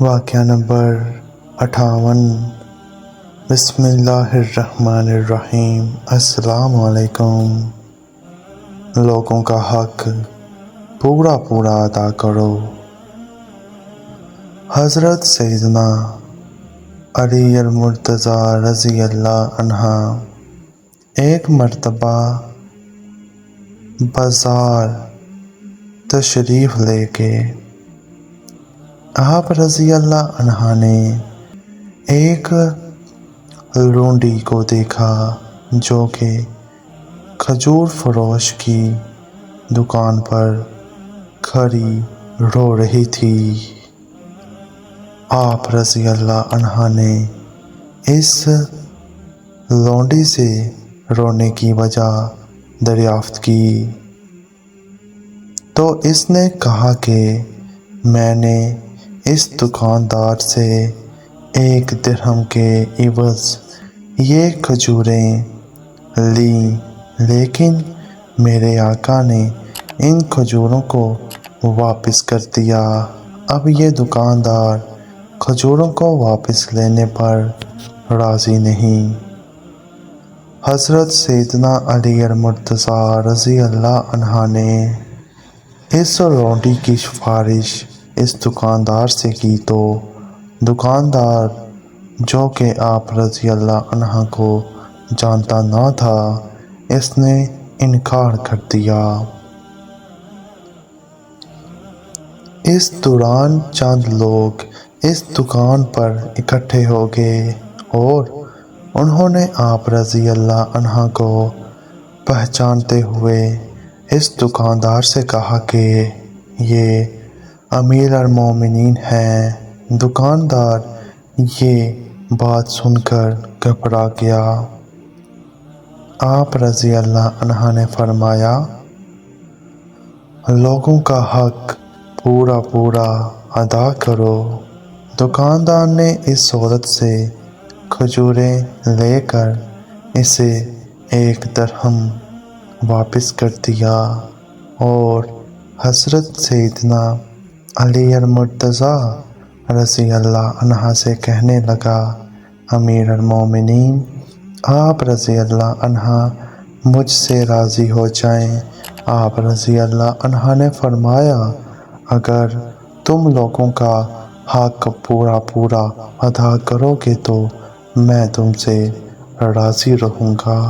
واقعہ نمبر 58۔ بسم اللہ الرحمن الرحیم۔ السلام علیکم۔ لوگوں کا حق پورا پورا ادا کرو۔ حضرت سیدنا علی المرتضیٰ رضی اللہ عنہ ایک مرتبہ بازار تشریف لے کے آپ رضی اللہ عنہ نے ایک لونڈی کو دیکھا جو کہ کھجور فروش کی دکان پر کھڑی رو رہی تھی۔ آپ رضی اللہ عنہ نے اس لونڈی سے رونے کی وجہ دریافت کی تو اس نے کہا کہ میں نے اس دکاندار سے 1 درہم کے عوض یہ کھجوریں لیں، لیکن میرے آقا نے ان کھجوروں کو واپس کر دیا۔ اب یہ دکاندار کھجوروں کو واپس لینے پر راضی نہیں۔ حضرت سیدنا علی المرتضیٰ رضی اللہ عنہ نے اس لونڈی کی سفارش اس دکاندار سے کی تو دکاندار جو کہ آپ رضی اللہ عنہ کو جانتا نہ تھا، اس نے انکار کر دیا۔ اس دوران چند لوگ اس دکان پر اکٹھے ہو گئے اور انہوں نے آپ رضی اللہ عنہ کو پہچانتے ہوئے اس دکاندار سے کہا کہ یہ امیر المومنین ہیں۔ دکاندار یہ بات سن کر گھبرا گیا۔ آپ رضی اللہ عنہ نے فرمایا، لوگوں کا حق پورا پورا ادا کرو۔ دکاندار نے اس عورت سے کھجوریں لے کر اسے 1 درہم واپس کر دیا اور حضرت سیدنا علی المرتضیٰ رضی اللہ عنہ سے کہنے لگا، امیر المومنین، آپ رضی اللہ عنہ مجھ سے راضی ہو جائیں۔ آپ رضی اللہ عنہ نے فرمایا، اگر تم لوگوں کا حق پورا پورا ادا کرو گے تو میں تم سے راضی رہوں گا۔